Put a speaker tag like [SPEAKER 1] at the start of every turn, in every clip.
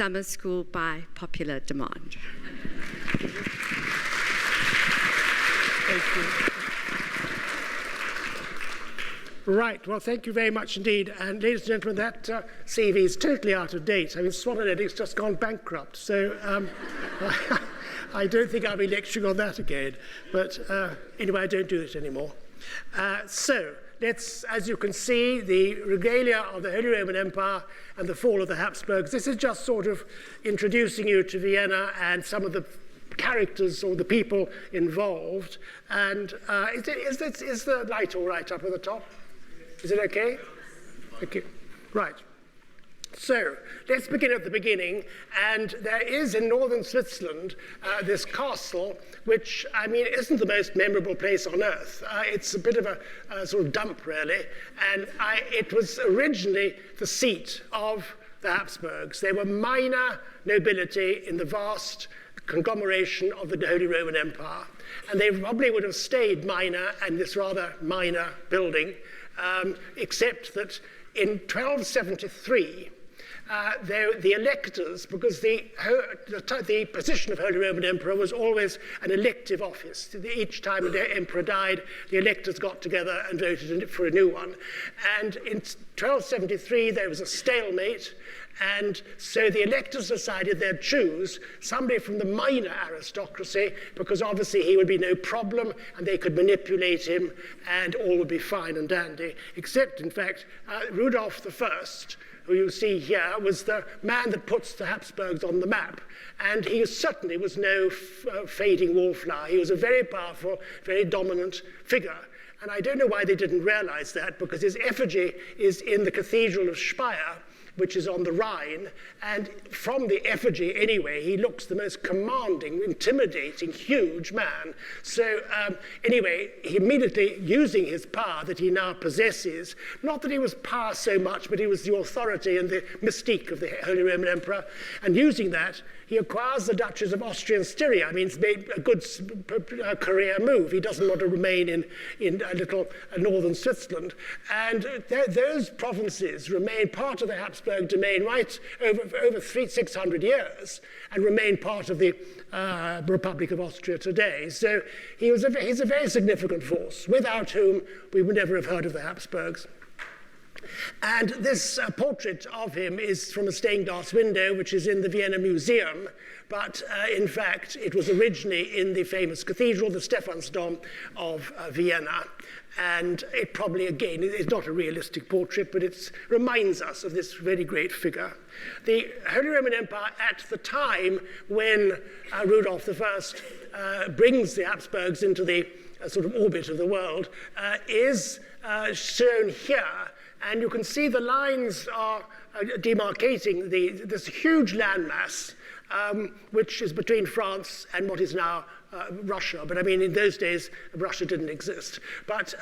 [SPEAKER 1] summer school by popular demand.
[SPEAKER 2] Thank you. Right, well, thank you very much indeed. And ladies and gentlemen, that CV is totally out of date. I mean, Swanonetics just gone bankrupt. So I don't think I'll be lecturing on that again. But anyway, I don't do it anymore. So let's, as you can see, the regalia of the Holy Roman Empire and the fall of the Habsburgs. This is just sort of introducing you to Vienna and some of the characters or the people involved. And is the light all right up at the top? Is it okay? Okay. Right. So let's begin at the beginning. And there is in northern Switzerland this castle, which, I mean, isn't the most memorable place on earth. It's a bit of a sort of dump, really. And it was originally the seat of the Habsburgs. They were minor nobility in the vast conglomeration of the Holy Roman Empire. And they probably would have stayed minor in this rather minor building, except that in 1273, the electors, because the position of Holy Roman Emperor was always an elective office. Each time an emperor died, the electors got together and voted for a new one. And in 1273, there was a stalemate, and so the electors decided they'd choose somebody from the minor aristocracy, because obviously he would be no problem, and they could manipulate him, and all would be fine and dandy. Except, in fact, Rudolph I, who you see here, was the man that puts the Habsburgs on the map. And he certainly was no fading wallflower. He was a very powerful, very dominant figure. And I don't know why they didn't realize that, because his effigy is in the Cathedral of Speyer, which is on the Rhine, and from the effigy anyway, he looks the most commanding, intimidating, huge man. So anyway, he immediately, using his power that he now possesses, not that he was power so much, but he was the authority and the mystique of the Holy Roman Emperor, and using that, he acquires the Duchies of Austria and Styria. I mean, it's made a good career move. He doesn't want to remain in a little northern Switzerland. And those provinces remain part of the Habsburg domain right over 600 years and remain part of the Republic of Austria today. So he's a very significant force, without whom we would never have heard of the Habsburgs. And this portrait of him is from a stained glass window, which is in the Vienna Museum. But in fact, it was originally in the famous cathedral, the Stephansdom of Vienna. And it probably, again, is not a realistic portrait, but it reminds us of this very great figure. The Holy Roman Empire at the time when Rudolf I brings the Habsburgs into the sort of orbit of the world is shown here. And you can see the lines are demarcating this huge landmass, which is between France and what is now Russia. But I mean, in those days, Russia didn't exist. But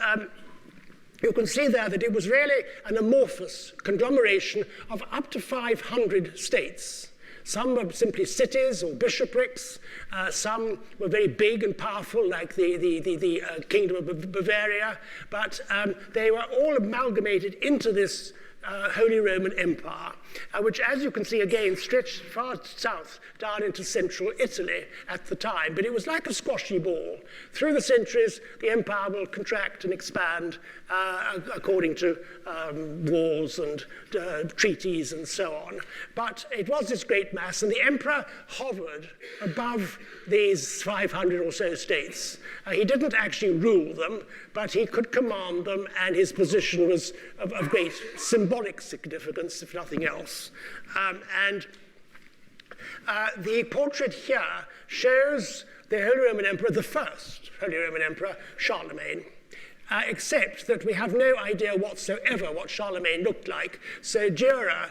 [SPEAKER 2] you can see there that it was really an amorphous conglomeration of up to 500 states. Some were simply cities or bishoprics. Some were very big and powerful, like the Kingdom of Bavaria. But they were all amalgamated into this Holy Roman Empire, which, as you can see again, stretched far south down into central Italy at the time. But it was like a squashy ball. Through the centuries, the empire will contract and expand according to wars and treaties and so on. But it was this great mass, and the emperor hovered above these 500 or so states. He didn't actually rule them, but he could command them, and his position was of great symbolic significance, if nothing else. The portrait here shows the Holy Roman Emperor, the first Holy Roman Emperor, Charlemagne. Except that we have no idea whatsoever what Charlemagne looked like. So Dürer,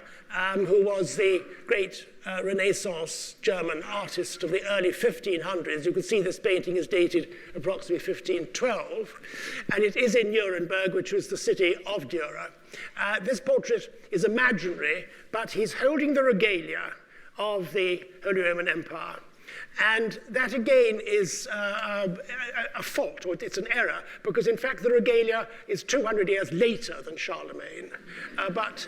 [SPEAKER 2] who was the great Renaissance German artist of the early 1500s, you can see this painting is dated approximately 1512, and it is in Nuremberg, which was the city of Dürer. This portrait is imaginary, but he's holding the regalia of the Holy Roman Empire. And that again is a fault, or it's an error, because in fact the regalia is 200 years later than Charlemagne. But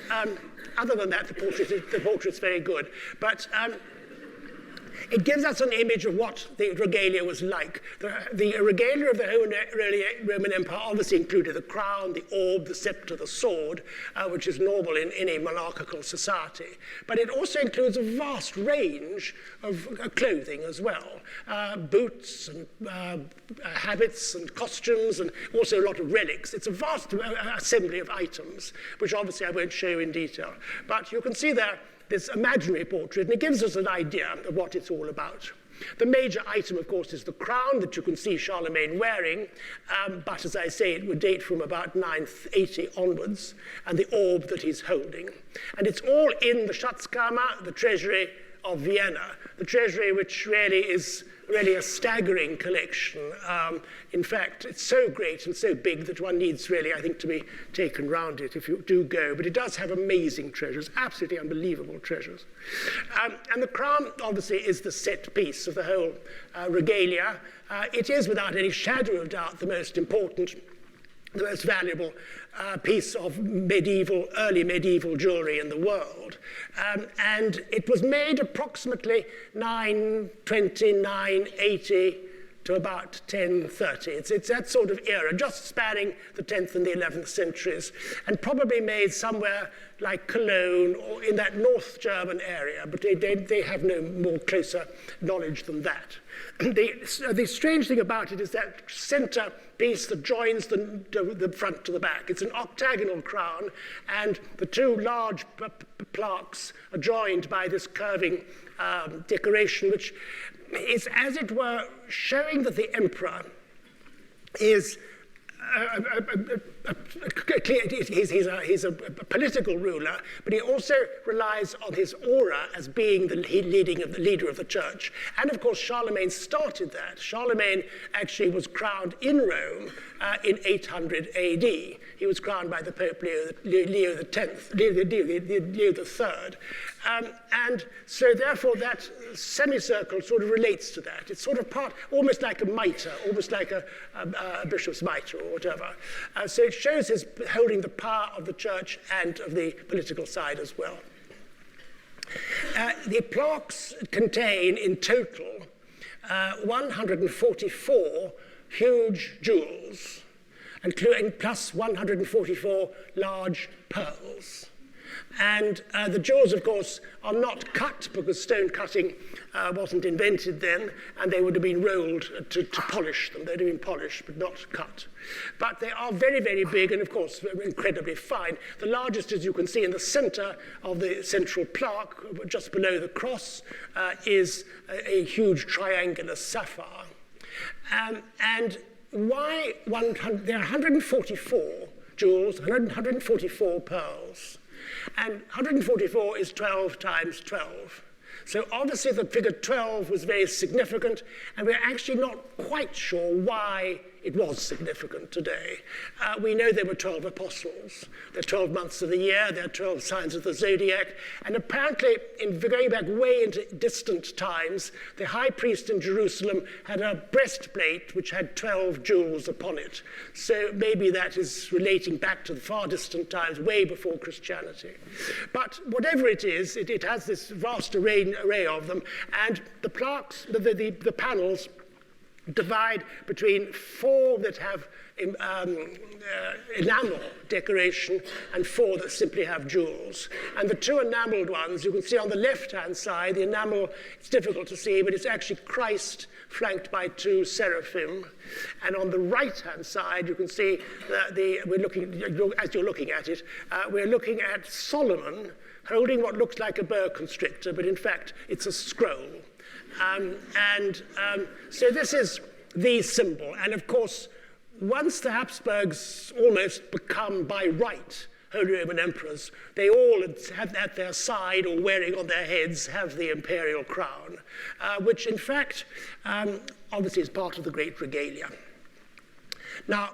[SPEAKER 2] other than that, the portrait's very good. But it gives us an image of what the regalia was like. The regalia of the Roman Empire obviously included the crown, the orb, the scepter, the sword, which is normal in any monarchical society. But it also includes a vast range of clothing as well. Boots and habits and costumes, and also a lot of relics. It's a vast assembly of items, which obviously I won't show in detail. But you can see there this imaginary portrait, and it gives us an idea of what it's all about. The major item, of course, is the crown that you can see Charlemagne wearing, but as I say, it would date from about 980 onwards, and the orb that he's holding. And it's all in the Schatzkammer, the treasury of Vienna, the treasury which really is a staggering collection. In fact, it's so great and so big that one needs really, I think, to be taken round it if you do go. But it does have amazing treasures, absolutely unbelievable treasures. And the crown, obviously, is the set piece of the whole regalia. It is, without any shadow of doubt, the most important, the most valuable piece of early medieval jewelry in the world. And it was made approximately 920, 980 to about 1030. It's that sort of era, just spanning the 10th and the 11th centuries, and probably made somewhere like Cologne or in that North German area, but they have no more closer knowledge than that. The strange thing about it is that center piece that joins the front to the back. It's an octagonal crown, and the two large plaques are joined by this curving decoration, which is, as it were, showing that the emperor is he's a political ruler, but he also relies on his aura as being the leader of the church. And of course, Charlemagne started that. Charlemagne actually was crowned in Rome in 800 AD. He was crowned by the Pope Leo III. And so therefore that semicircle sort of relates to that. It's sort of almost like a mitre, almost like a bishop's mitre or whatever. So it shows his holding the power of the church and of the political side as well. The plaques contain in total 144 huge jewels, including plus 144 large pearls. And the jewels, of course, are not cut because stone cutting wasn't invented then, and they would have been rolled to polish them. They'd have been polished, but not cut. But they are very, very big and, of course, incredibly fine. The largest, as you can see in the center of the central plaque, just below the cross, is a huge triangular sapphire. And why there are 144 jewels, 144 pearls. And 144 is 12 times 12. So obviously the figure 12 was very significant, and we're actually not quite sure why it was significant today. We know there were 12 apostles. There are 12 months of the year. There are 12 signs of the zodiac. And apparently, going back way into distant times, the high priest in Jerusalem had a breastplate which had 12 jewels upon it. So maybe that is relating back to the far distant times, way before Christianity. But whatever it is, it has this vast array of them. And the plaques, the panels, divide between 4 that have enamel decoration and 4 that simply have jewels. And the 2 enameled ones, you can see on the left-hand side, the enamel, it's difficult to see, but it's actually Christ flanked by 2 seraphim. And on the right-hand side, you can see that as you're looking at it, we're looking at Solomon holding what looks like a boa constrictor, but in fact, it's a scroll. So this is the symbol. And of course, once the Habsburgs almost become by right Holy Roman emperors, they all have at their side or wearing on their heads have the imperial crown, which in fact obviously is part of the great regalia. Now,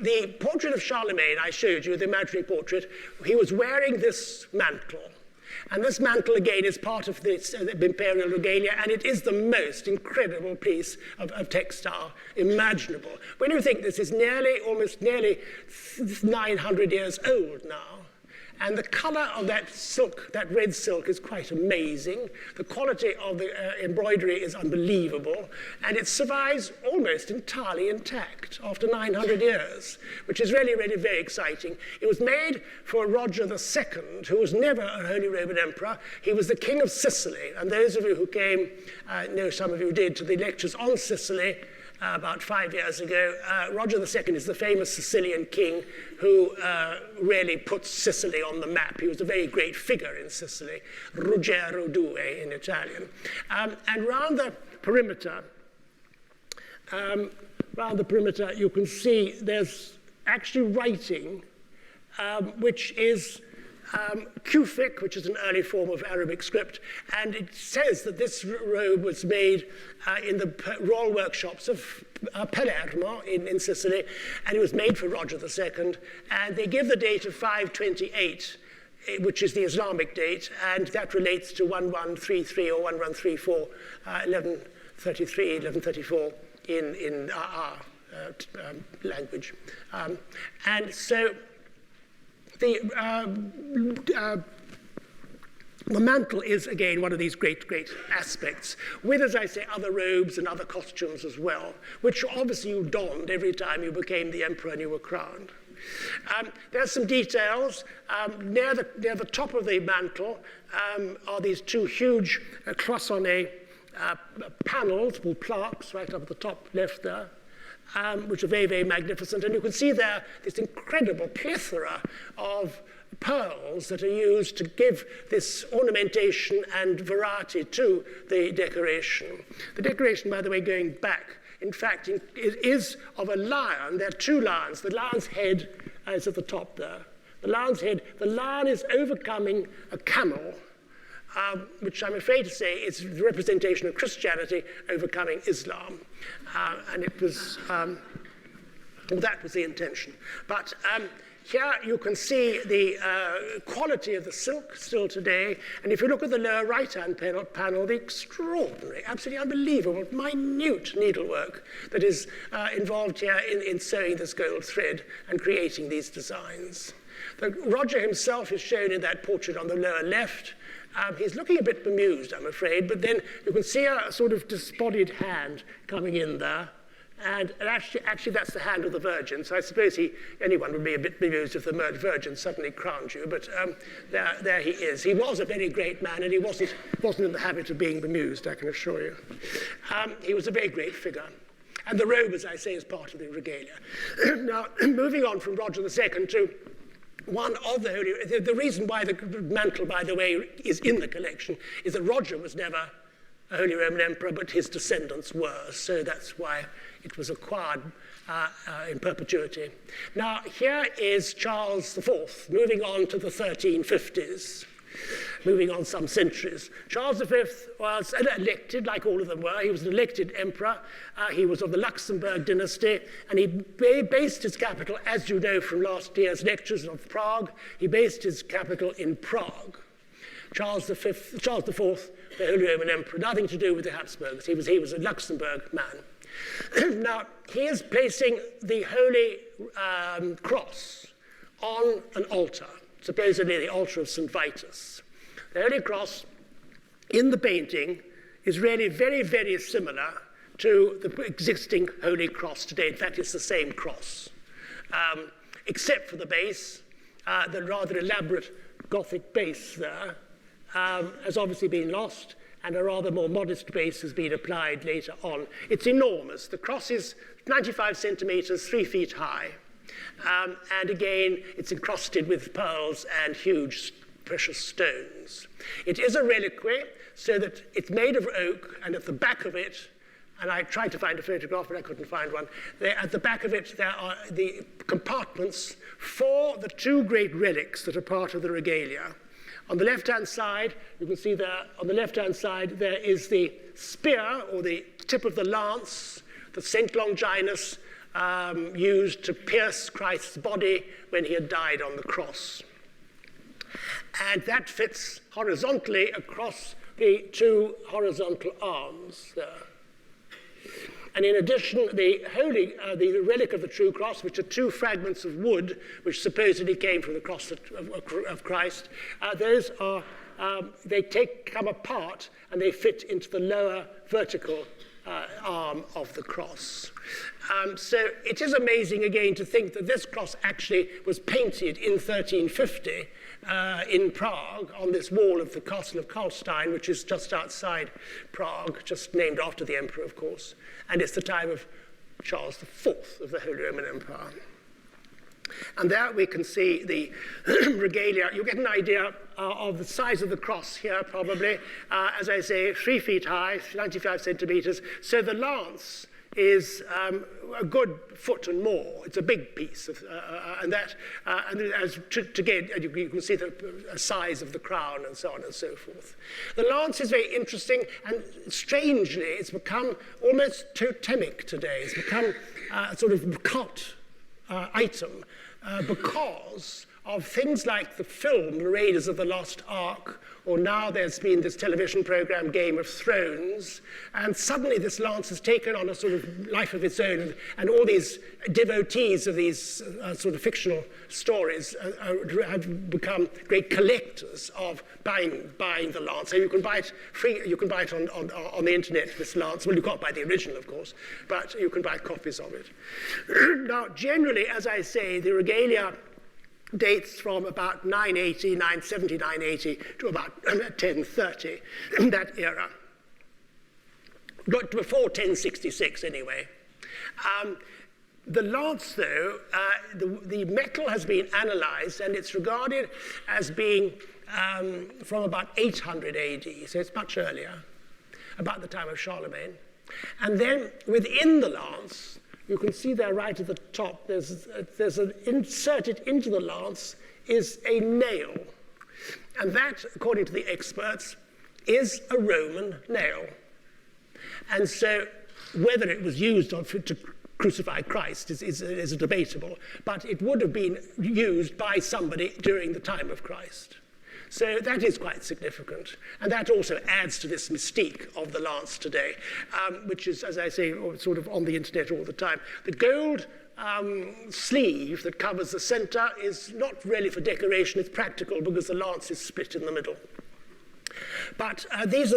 [SPEAKER 2] the portrait of Charlemagne I showed you, the imaginary portrait, he was wearing this mantle. And this mantle, again, is part of this imperial regalia, and it is the most incredible piece of textile imaginable. When you think this is almost nearly 900 years old now, and the color of that silk, that red silk, is quite amazing. The quality of the embroidery is unbelievable, and it survives almost entirely intact after 900 years, which is really, really very exciting. It was made for Roger II, who was never a Holy Roman Emperor. He was the King of Sicily, and those of you who came, I know some of you did, to the lectures on Sicily, about 5 years ago. Roger II is the famous Sicilian king who really put Sicily on the map. He was a very great figure in Sicily, Ruggero II in Italian. And round the perimeter, you can see there's actually writing, which is Kufic, which is an early form of Arabic script, and it says that this robe was made in the royal workshops of Palermo in Sicily, and it was made for Roger II, and they give the date of 528, which is the Islamic date, and that relates to 1133 or 1134, 1133, 1134 in our language. And so the mantle is, again, one of these great, great aspects, with, as I say, other robes and other costumes as well, which obviously you donned every time you became the emperor and you were crowned. There's some details. Near the top of the mantle are these two huge cloisonné panels, or plaques, right up at the top left there, which are very, very magnificent. And you can see there this incredible plethora of pearls that are used to give this ornamentation and variety to the decoration. The decoration, by the way, going back, in fact, it is of a lion. There are two lions. The lion's head is at the top there. The lion's head, the lion is overcoming a camel, which I'm afraid to say is the representation of Christianity overcoming Islam. And it was, well, that was the intention. But here you can see the quality of the silk still today. And if you look at the lower right-hand panel, the extraordinary, absolutely unbelievable, minute needlework that is involved here in sewing this gold thread and creating these designs. Roger himself is shown in that portrait on the lower left. He's looking a bit bemused, I'm afraid, but then you can see a sort of disbodied hand coming in there. And actually that's the hand of the Virgin, so I suppose anyone would be a bit bemused if the Virgin suddenly crowned you, but there he is. He was a very great man, and he wasn't in the habit of being bemused, I can assure you. He was a very great figure. And the robe, as I say, is part of the regalia. Now, moving on from Roger II to one of the holy... The reason why the mantle, by the way, is in the collection is that Roger was never a Holy Roman Emperor, but his descendants were, so that's why it was acquired in perpetuity. Now, here is Charles IV, moving on to the 1350s, moving on some centuries. Charles V was elected, like all of them were. He was an elected emperor. He was of the Luxembourg dynasty, and he based his capital, as you know from last year's lectures of Prague, he based his capital in Prague. Charles IV, the Holy Roman Emperor, nothing to do with the Habsburgs. He was a Luxembourg man. Now, he is placing the Holy Cross on an altar, supposedly the altar of St Vitus. The Holy Cross in the painting is really very, very similar to the existing Holy Cross today. In fact, it's the same cross, except for the base. The rather elaborate Gothic base there has obviously been lost, and a rather more modest base has been applied later on. It's enormous. The cross is 95 centimeters, 3 feet high. And again, it's encrusted with pearls and huge precious stones. It is a reliquary, so that it's made of oak, and at the back of it, and I tried to find a photograph, but I couldn't find one. At the back of it, there are the compartments for the two great relics that are part of the regalia. On the left-hand side, you can see there, on the left-hand side, there is the spear, or the tip of the lance, that St. Longinus used to pierce Christ's body when he had died on the cross. And that fits horizontally across the two horizontal arms there. And in addition, the relic of the true cross, which are two fragments of wood, which supposedly came from the cross of Christ, those are, come apart and they fit into the lower vertical arm of the cross. So it is amazing again to think that this cross actually was painted in 1350 in Prague on this wall of the castle of Karlstein, which is just outside Prague, just named after the emperor, of course. And it's the time of Charles IV of the Holy Roman Empire. And there we can see the regalia. You get an idea of the size of the cross here, probably. As I say, 3 feet high, 95 centimeters. So the lance is a good foot and more. It's a big piece, and as to get, you can see the size of the crown and so on and so forth. The lance is very interesting, and strangely, it's become almost totemic today. It's become a sort of cult item because of things like the film, The Raiders of the Lost Ark, or now there's been this television program, Game of Thrones, and suddenly this lance has taken on a sort of life of its own, and all these devotees of these sort of fictional stories have become great collectors of buying the lance. So you can buy it free, you can buy it on the internet, this lance. Well, you can't buy the original, of course, but you can buy copies of it. Now, generally, as I say, the regalia dates from about 970, 980 to about 1030, that era. Not before 1066, anyway. The lance, though, the metal has been analyzed, and it's regarded as being from about 800 AD, so it's much earlier, about the time of Charlemagne. And then within the lance, you can see there right at the top, there's an inserted into the lance is a nail. And that, according to the experts, is a Roman nail. And so whether it was used to crucify Christ is debatable, but it would have been used by somebody during the time of Christ. So that is quite significant. And that also adds to this mystique of the lance today, which is, as I say, sort of on the internet all the time. The gold sleeve that covers the center is not really for decoration, it's practical because the lance is split in the middle. But these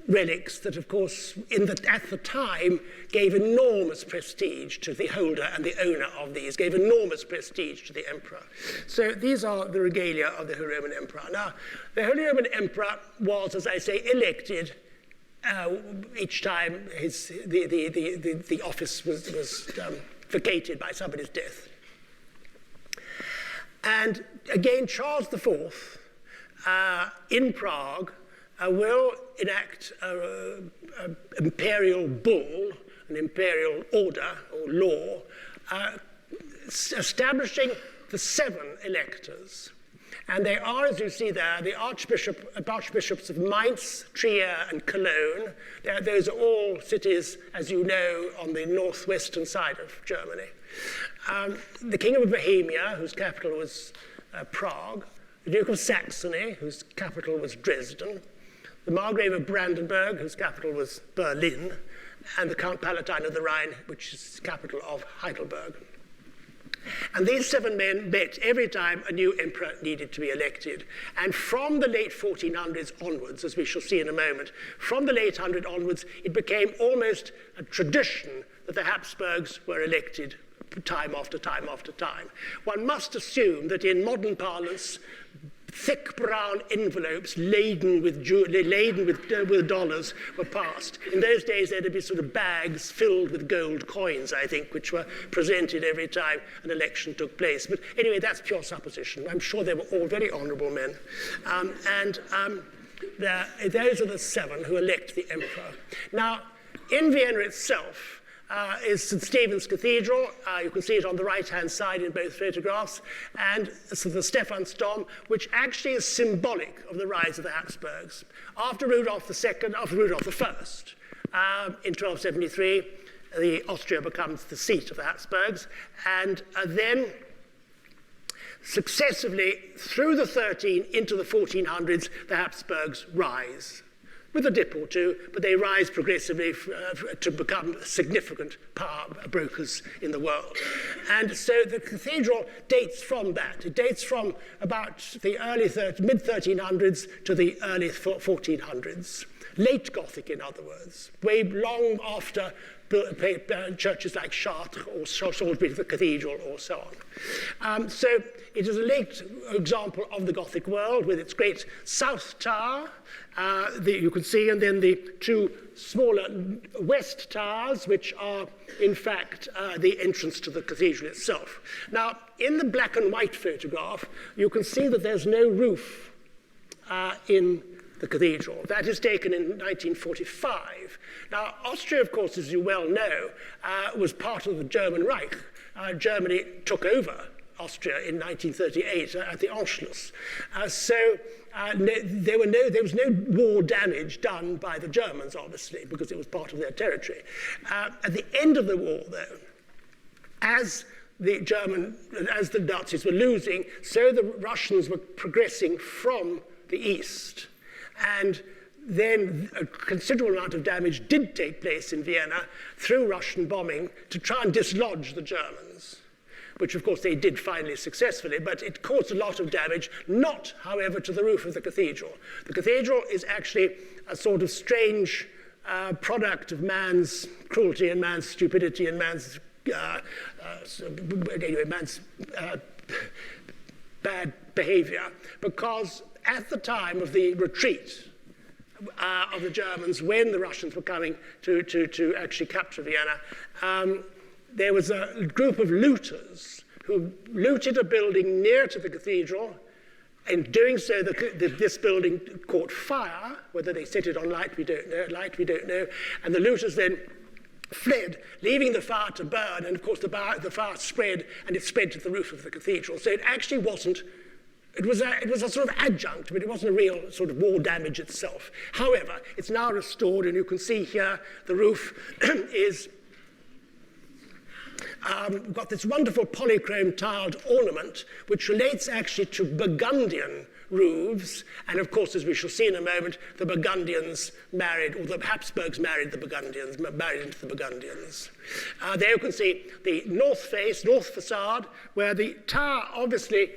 [SPEAKER 2] relics that, of course, at the time gave enormous prestige to the holder and the owner of these, gave enormous prestige to the emperor. So these are the regalia of the Holy Roman Emperor. Now, the Holy Roman Emperor was, as I say, elected each time the office was vacated by somebody's death. And again, Charles IV in Prague will enact an imperial bull, an imperial order or law, establishing the 7 electors. And they are, as you see there, the archbishops of Mainz, Trier, and Cologne. Those are all cities, as you know, on the northwestern side of Germany. The King of Bohemia, whose capital was Prague, the Duke of Saxony, whose capital was Dresden, the Margrave of Brandenburg, whose capital was Berlin, and the Count Palatine of the Rhine, which is the capital of Heidelberg. And these 7 men met every time a new emperor needed to be elected. And from the late 1400s onwards, as we shall see in a moment, from the late 100 onwards, it became almost a tradition that the Habsburgs were elected time after time after time. One must assume that in modern parlance, thick brown envelopes laden with dollars were passed. In those days, there'd be sort of bags filled with gold coins, I think, which were presented every time an election took place. But anyway, that's pure supposition. I'm sure they were all very honorable men. Those are the 7 who elect the emperor. Now, in Vienna itself, is St Stephen's Cathedral. You can see it on the right-hand side in both photographs, and so the Stephansdom, which actually is symbolic of the rise of the Habsburgs. After Rudolf I, in 1273, Austria becomes the seat of the Habsburgs, and then successively, through the 13 into the 1400s, the Habsburgs rise, with a dip or two, but they rise progressively to become significant power brokers in the world. And so the cathedral dates from that. It dates from about the mid-1300s to the early 1400s. Late Gothic, in other words, way long after churches like Chartres or Salisbury, the Cathedral, or so on. So it is a late example of the Gothic world with its great south tower, you can see, and then the two smaller west towers, which are, in fact, the entrance to the cathedral itself. Now, in the black and white photograph, you can see that there's no roof in the cathedral. That is taken in 1945. Now, Austria, of course, as you well know, was part of the German Reich. Germany took over Austria in 1938 at the Anschluss. There was no war damage done by the Germans, obviously, because it was part of their territory. At the end of the war, though, as the Nazis were losing, so the Russians were progressing from the east. And then a considerable amount of damage did take place in Vienna through Russian bombing to try and dislodge the Germans, which of course they did finally successfully, but it caused a lot of damage, not, however, to the roof of the cathedral. The cathedral is actually a sort of strange product of man's cruelty and man's stupidity and man's bad behavior, because at the time of the retreat of the Germans, when the Russians were coming to actually capture Vienna, there was a group of looters who looted a building near to the cathedral. In doing so, this building caught fire. Whether they set it on light, we don't know. And the looters then fled, leaving the fire to burn. And of course, the fire spread, and it spread to the roof of the cathedral. So it actually wasn't. It was a sort of adjunct, but it wasn't a real sort of war damage itself. However, it's now restored, and you can see here the roof is got this wonderful polychrome tiled ornament, which relates actually to Burgundian roofs. And of course, as we shall see in a moment, the Burgundians married, or the Habsburgs married the Burgundians, married into the Burgundians. There you can see the north facade, where the tower obviously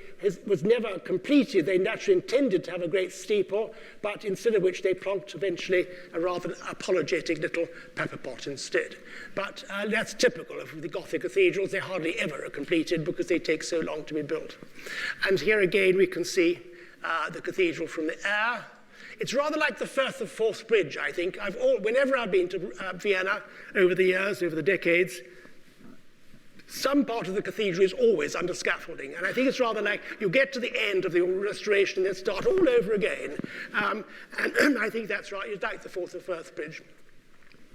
[SPEAKER 2] was never completed. They naturally intended to have a great steeple, but instead of which they plonked eventually a rather apologetic little pepper pot instead. But that's typical of the Gothic cathedrals. They hardly ever are completed because they take so long to be built. And here again we can see the cathedral from the air. It's rather like the Firth of Forth Bridge, I think. Whenever I've been to Vienna over the years, over the decades, some part of the cathedral is always under scaffolding. And I think it's rather like you get to the end of the restoration and then start all over again. And I think that's right. It's like the Forth of Forth Bridge.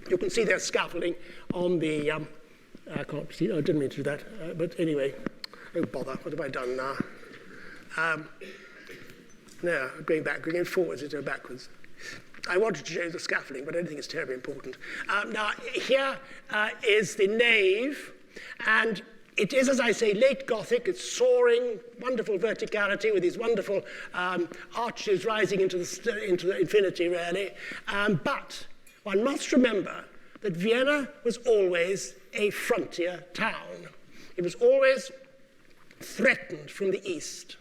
[SPEAKER 2] You can see there's scaffolding on the... I can't see. I didn't mean to do that. But anyway, oh bother. What have I done now? No, I'm going forwards instead of backwards. I wanted to show the scaffolding, but I don't think it's terribly important. Now, here is the nave, and it is, as I say, late Gothic. It's soaring, wonderful verticality with these wonderful arches rising into the infinity, really. But one must remember that Vienna was always a frontier town. It was always threatened from the east,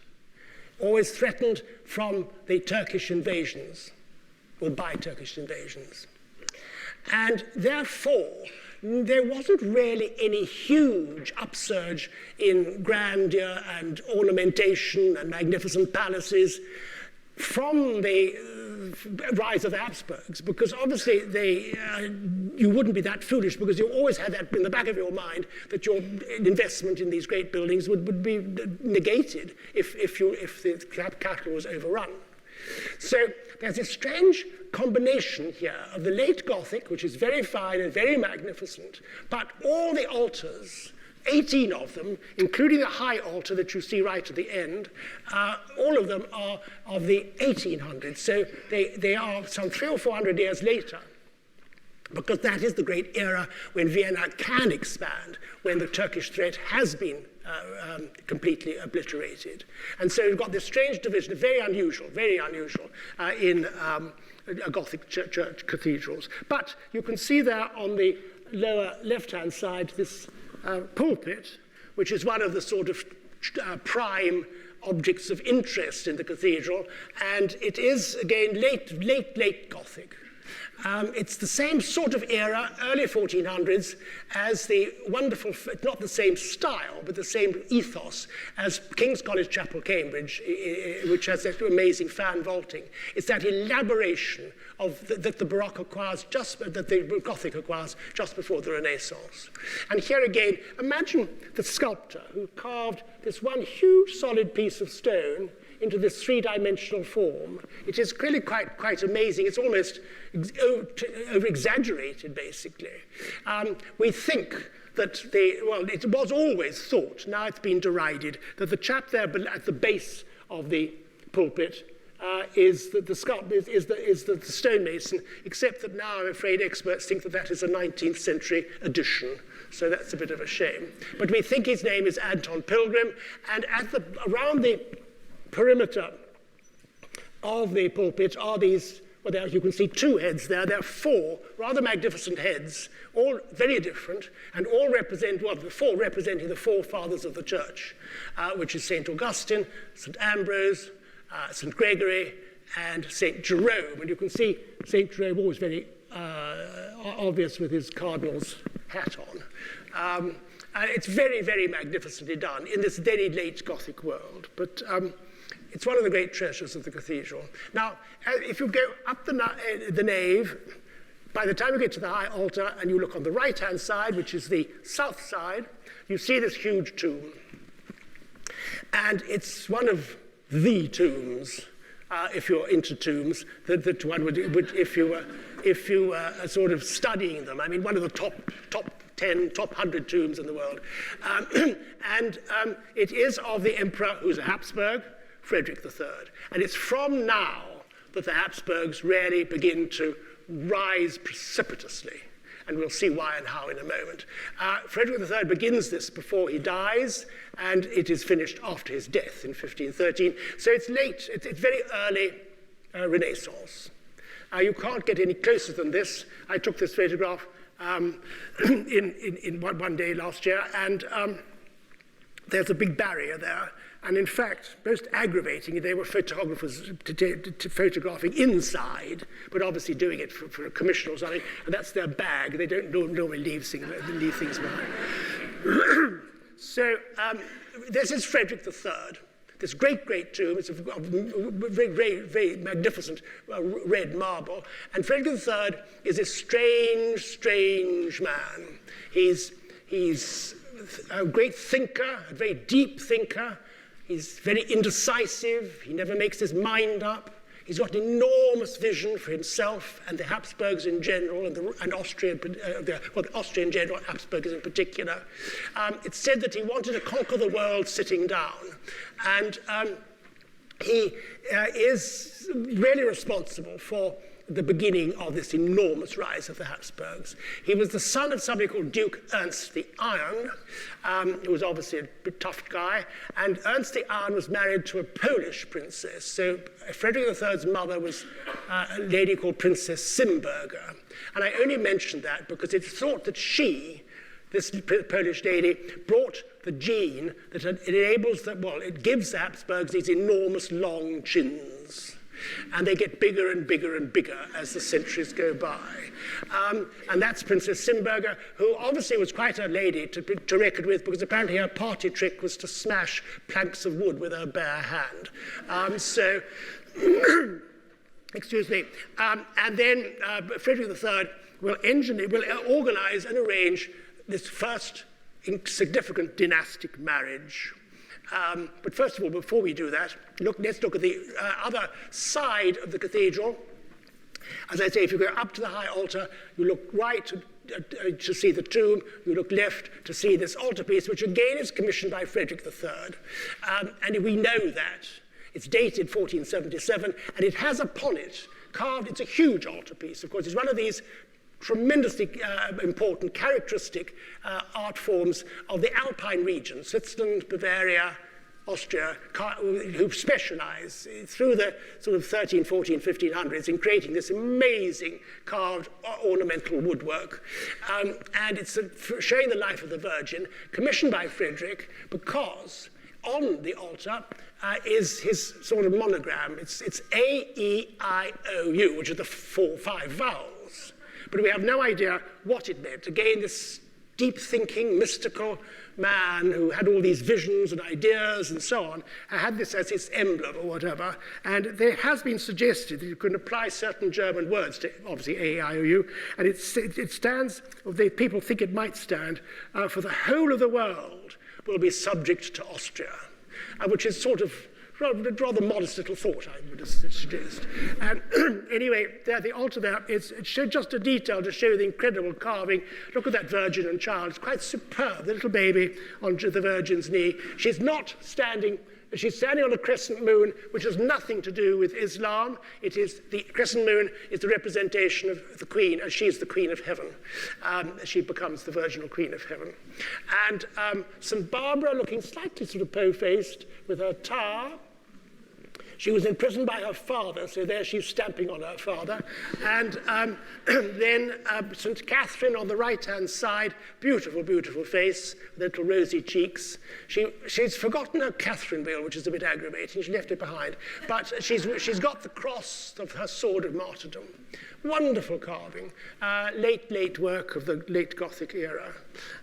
[SPEAKER 2] always threatened from the Turkish invasions, or by Turkish invasions. And therefore, there wasn't really any huge upsurge in grandeur and ornamentation and magnificent palaces from the rise of the Habsburgs, because obviously you wouldn't be that foolish, because you always had that in the back of your mind that your investment in these great buildings would be negated if the capital was overrun. So there's a strange combination here of the late Gothic, which is very fine and very magnificent, but all the altars, 18 of them, including the high altar that you see right at the end, all of them are of the 1800s. So they are some 300 or 400 years later. because that is the great era when Vienna can expand, when the Turkish threat has been completely obliterated. And so you've got this strange division, very unusual in Gothic church cathedrals. But you can see there on the lower left-hand side this pulpit, which is one of the sort of prime objects of interest in the cathedral, and it is, again, late Gothic. It's the same sort of era, early 1400s, as the wonderful, not the same style, but the same ethos as King's College Chapel, Cambridge, which has that amazing fan vaulting. It's that elaboration of that the Baroque acquires that the Gothic acquires just before the Renaissance. And here again, imagine the sculptor who carved this one huge solid piece of stone into this three-dimensional form. It is really quite amazing. It's almost over-exaggerated, basically. We think that it was always thought, now it's been derided, that the chap there at the base of the pulpit is the stonemason, except that now I'm afraid experts think that is a 19th century addition. So that's a bit of a shame. But we think his name is Anton Pilgrim, and around the perimeter of the pulpit are these, well, you can see two heads there. There are four rather magnificent heads, all very different, and all represent, the four representing the forefathers of the church, which is St Augustine, St Ambrose, St Gregory, and St Jerome. And you can see St Jerome always very obvious with his cardinal's hat on. And it's very, very magnificently done in this very late Gothic world. But it's one of the great treasures of the cathedral. Now, if you go up the nave, by the time you get to the high altar and you look on the right-hand side, which is the south side, you see this huge tomb. And it's one of the tombs, if you're into tombs, that one would if you were sort of studying them. I mean, one of the top 10, top 100 tombs in the world. It is of the emperor who's a Habsburg, Frederick III. And it's from now that the Habsburgs really begin to rise precipitously. And we'll see why and how in a moment. Frederick III begins this before he dies, and it is finished after his death in 1513. So it's late, it's very early Renaissance. You can't get any closer than this. I took this photograph in one day last year, and there's a big barrier there. And in fact, most aggravating, they were photographers photographing inside, but obviously doing it for a commission or something, and that's their bag. They don't normally leave things behind. So this is Frederick III, this great tomb. It's a very magnificent red marble. And Frederick III is a strange man. He's a great thinker, a very deep thinker. He's very indecisive. He never makes his mind up. He's got an enormous vision for himself and the Habsburgs in general, and Austria, Austria in general, Habsburgs in particular. It's said that he wanted to conquer the world sitting down. And he is really responsible for the beginning of this enormous rise of the Habsburgs. He was the son of somebody called Duke Ernst the Iron, who was obviously a tough guy, and Ernst the Iron was married to a Polish princess. So Frederick III's mother was a lady called Princess Simberger. And I only mention that because it's thought that she, this Polish lady, brought the gene that it gives the Habsburgs these enormous long chins. And they get bigger and bigger and bigger as the centuries go by. And that's Princess Simberger, who obviously was quite a lady to reckon with, because apparently her party trick was to smash planks of wood with her bare hand. Excuse me. And then Frederick III will organize and arrange this first significant dynastic marriage. But first of all, before we do that, let's look at the other side of the cathedral. As I say, if you go up to the high altar, you look right to see the tomb, you look left to see this altarpiece, which again is commissioned by Frederick III. And we know that. It's dated 1477, and it has upon it carved, it's a huge altarpiece, of course. It's one of these tremendously important, characteristic art forms of the Alpine region, Switzerland, Bavaria, Austria, who specialize through the sort of 13, 14, 1500s in creating this amazing carved ornamental woodwork. And it's showing the life of the Virgin, commissioned by Frederick, because on the altar is his sort of monogram. It's A-E-I-O-U, which are the 4-5 vowels. But we have no idea what it meant. Again, this deep-thinking, mystical man who had all these visions and ideas and so on, had this as its emblem or whatever. And there has been suggested that you can apply certain German words to, obviously, A-I-O-U, and it stands, or people think it might stand, for the whole of the world will be subject to Austria, which is sort of rather modest little thought, I would suggest. And anyway, there, the altar there, it's just a detail to show the incredible carving. Look at that Virgin and Child. It's quite superb. The little baby on the Virgin's knee. She's standing on a crescent moon, which has nothing to do with Islam. It is the crescent moon is the representation of the Queen, as she is the Queen of Heaven. She becomes the Virginal Queen of Heaven. And St. Barbara, looking slightly sort of po-faced with her tower. She was imprisoned by her father, so there she's stamping on her father. And then St. Catherine on the right-hand side, beautiful, beautiful face, with little rosy cheeks. She's forgotten her Catherine wheel, which is a bit aggravating. She left it behind. But she's got the cross of her sword of martyrdom. Wonderful carving. Late work of the late Gothic era.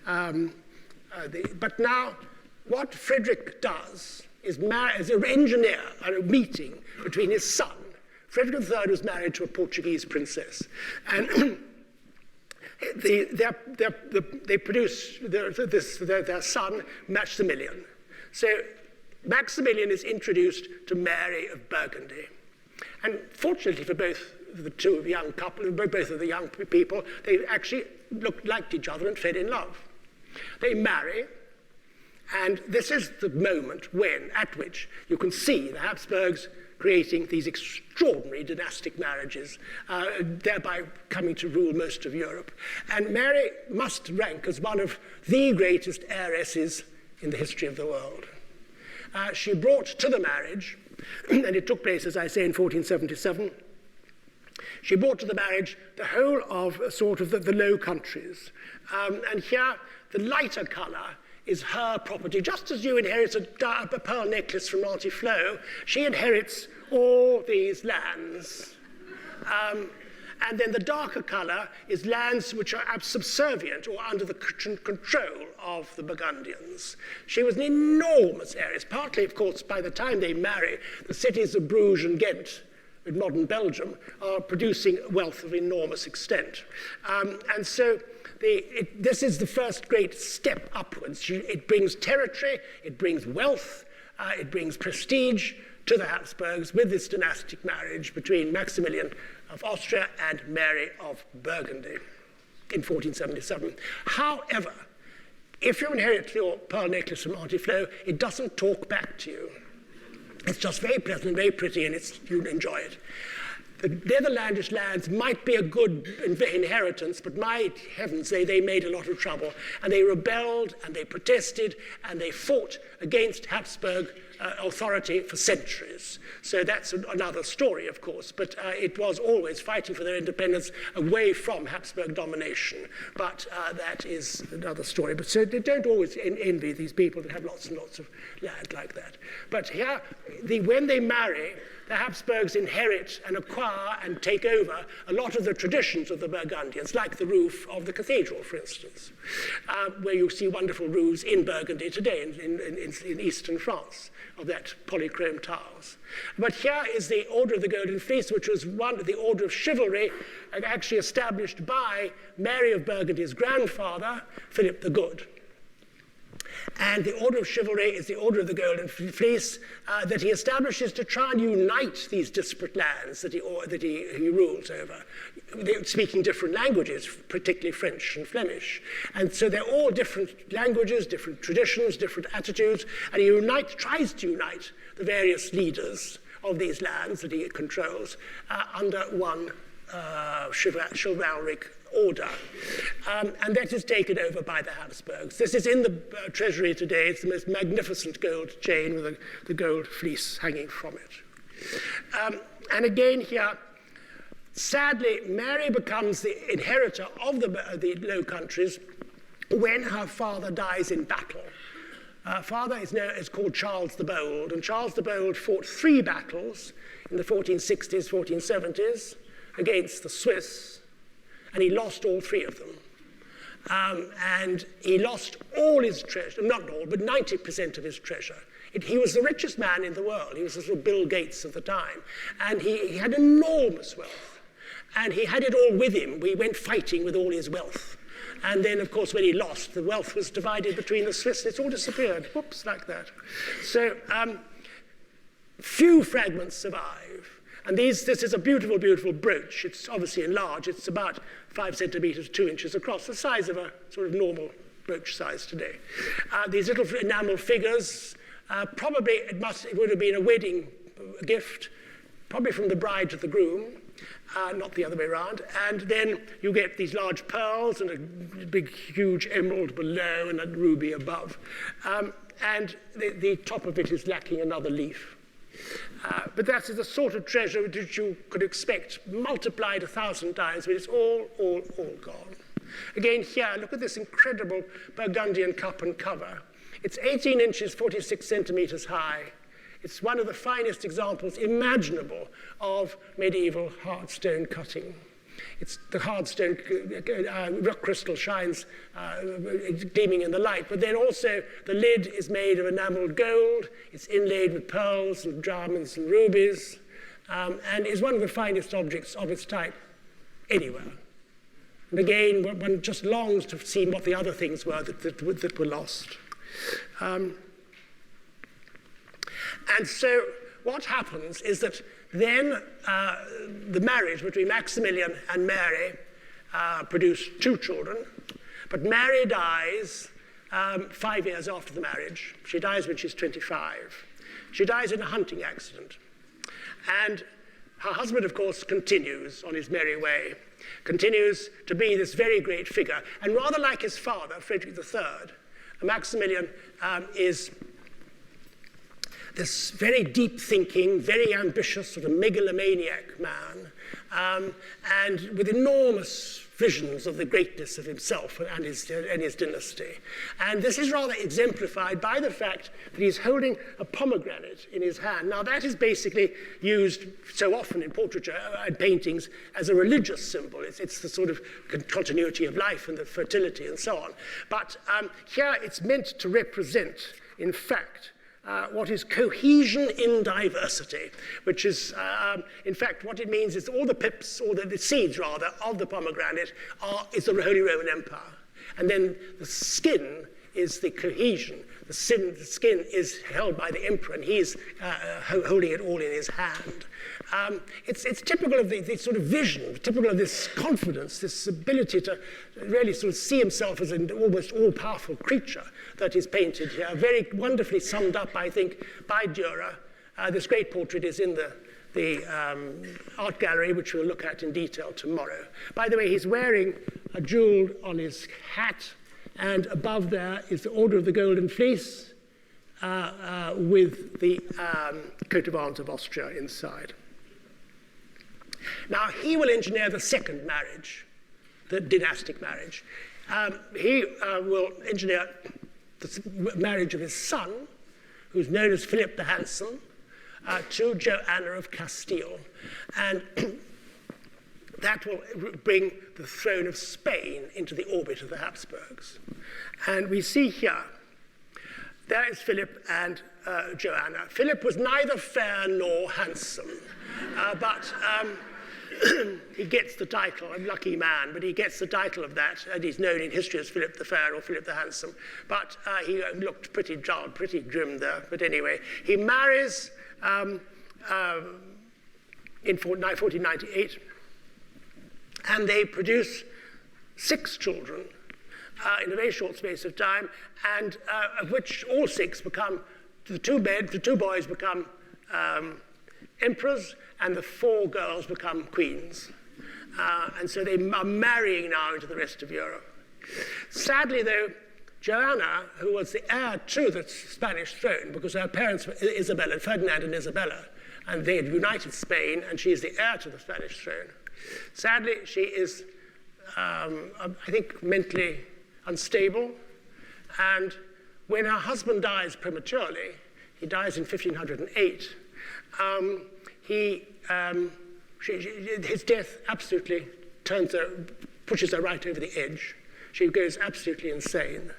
[SPEAKER 2] But now, what Frederick does is as an engineer at a meeting between his son. Frederick III was married to a Portuguese princess. And they produce their son, Maximilian. So Maximilian is introduced to Mary of Burgundy. And fortunately for both the two young couple, both of the young people, they actually liked each other and fell in love. They marry. And this is the moment at which you can see the Habsburgs creating these extraordinary dynastic marriages, thereby coming to rule most of Europe. And Mary must rank as one of the greatest heiresses in the history of the world. She brought to the marriage, and it took place, as I say, in 1477, she brought to the marriage the whole of sort of the Low Countries. And here, the lighter colour is her property. Just as you inherit a pearl necklace from Auntie Flo, she inherits all these lands. And then the darker colour is lands which are subservient or under the control of the Burgundians. She was an enormous heiress, partly, of course, by the time they marry, the cities of Bruges and Ghent in modern Belgium are producing wealth of enormous extent. And so this is the first great step upwards. It brings territory, it brings wealth, it brings prestige to the Habsburgs with this dynastic marriage between Maximilian of Austria and Mary of Burgundy in 1477. However, if you inherit your pearl necklace from Auntie Flo, it doesn't talk back to you. It's just very pleasant, very pretty, and you'll enjoy it. The Netherlandish lands might be a good inheritance, but my heavens, they made a lot of trouble. And they rebelled, and they protested, and they fought against Habsburg authority for centuries. So that's another story, of course, but it was always fighting for their independence away from Habsburg domination. But that is another story. But so they don't always envy these people that have lots and lots of land like that. But here, when they marry, the Habsburgs inherit and acquire and take over a lot of the traditions of the Burgundians, like the roof of the cathedral, for instance, where you see wonderful roofs in Burgundy today, in eastern France, of that polychrome tiles. But here is the Order of the Golden Fleece, which was the order of chivalry, actually established by Mary of Burgundy's grandfather, Philip the Good. And the Order of Chivalry is the Order of the Golden Fleece that he establishes to try and unite these disparate lands that he rules over, speaking different languages, particularly French and Flemish. And so they're all different languages, different traditions, different attitudes, and he tries to unite the various leaders of these lands that he controls under one chivalric order. And that is taken over by the Habsburgs. This is in the treasury today. It's the most magnificent gold chain with the gold fleece hanging from it. And again here, sadly, Mary becomes the inheritor of the Low Countries when her father dies in battle. Father is called Charles the Bold, and Charles the Bold fought 3 battles in the 1460s, 1470s against the Swiss, and he lost all 3 of them. And he lost all his treasure, not all, but 90% of his treasure. He was the richest man in the world. He was the sort of Bill Gates of the time. And he had enormous wealth. And he had it all with him. We went fighting with all his wealth. And then, of course, when he lost, the wealth was divided between the Swiss. It's all disappeared. Whoops, like that. So few fragments survive. And this is a beautiful, beautiful brooch. It's obviously enlarged. It's about 5 centimeters, 2 inches across, the size of a sort of normal brooch size today. These little enamel figures, probably it would have been a wedding gift, probably from the bride to the groom, not the other way around. And then you get these large pearls and a big, huge emerald below and a ruby above. And the top of it is lacking another leaf. But that is the sort of treasure which you could expect multiplied 1,000 times, but it's all gone. Again, here, look at this incredible Burgundian cup and cover. It's 18 inches, 46 centimeters high. It's one of the finest examples imaginable of medieval hard stone cutting. It's the hard stone rock crystal shines gleaming in the light, but then also the lid is made of enameled gold. It's inlaid with pearls and diamonds and rubies, and is one of the finest objects of its type anywhere. And again, one just longs to see what the other things were that were lost. And so what happens is that then the marriage between Maximilian and Mary produced 2 children, but Mary dies 5 years after the marriage. She dies when she's 25. She dies in a hunting accident. And her husband, of course, continues on his merry way, continues to be this very great figure. And rather like his father, Frederick III, Maximilian is this very deep-thinking, very ambitious, sort of megalomaniac man, and with enormous visions of the greatness of himself and his dynasty. And this is rather exemplified by the fact that he's holding a pomegranate in his hand. Now, that is basically used so often in portraiture and paintings as a religious symbol. It's the sort of continuity of life and the fertility and so on. But here it's meant to represent, in fact, what is cohesion in diversity, which is, in fact, what it means is all the pips, or the seeds, rather, of the pomegranate is the Holy Roman Empire. And then the skin is the cohesion. The skin is held by the emperor, and he's holding it all in his hand. It's typical of the sort of vision, typical of this confidence, this ability to really sort of see himself as an almost all-powerful creature that is painted here, very wonderfully summed up, I think, by Dürer. This great portrait is in the art gallery, which we'll look at in detail tomorrow. By the way, he's wearing a jewel on his hat, and above there is the Order of the Golden Fleece with the coat of arms of Austria inside. Now, he will engineer the second marriage, the dynastic marriage. He will engineer the marriage of his son, who's known as Philip the Handsome, to Joanna of Castile. And that will bring the throne of Spain into the orbit of the Habsburgs. And we see here, there is Philip and Joanna. Philip was neither fair nor handsome, but he gets the title, a lucky man, but he gets the title of that, and he's known in history as Philip the Fair or Philip the Handsome. But he looked pretty dull, pretty grim there. But anyway, he marries in 1498, and they produce 6 children in a very short space of time, and of which all 6 become, the 2 boys become emperors, and the 4 girls become queens. And so they are marrying now into the rest of Europe. Sadly, though, Joanna, who was the heir to the Spanish throne, because her parents were Isabella, Ferdinand and Isabella, and they had united Spain, and she is the heir to the Spanish throne. Sadly, she is, I think, mentally unstable, and when her husband dies prematurely, he dies in 1508, his death absolutely pushes her right over the edge. She goes absolutely insane.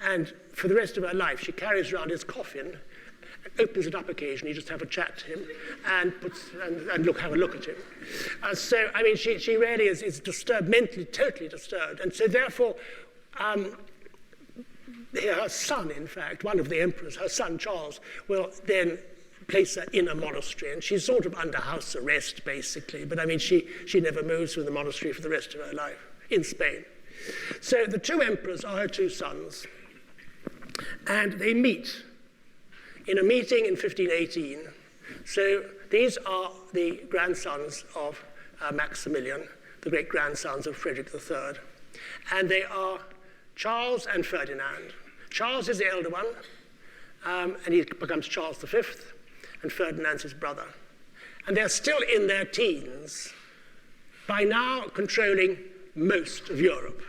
[SPEAKER 2] And for the rest of her life, she carries around his coffin, opens it up occasionally, just have a chat to him, and have a look at him. So, I mean, she really is disturbed, mentally, totally disturbed. And so, therefore, her son, in fact, one of the emperors, her son Charles, will then place her in a monastery, and she's sort of under house arrest, basically. But I mean, she never moves from the monastery for the rest of her life in Spain. So the two emperors are her two sons, and they meet in a meeting in 1518. So these are the grandsons of Maximilian, the great-grandsons of Frederick III, and they are Charles and Ferdinand. Charles is the elder one, and he becomes Charles V, and Ferdinand's his brother. And they're still in their teens, by now controlling most of Europe.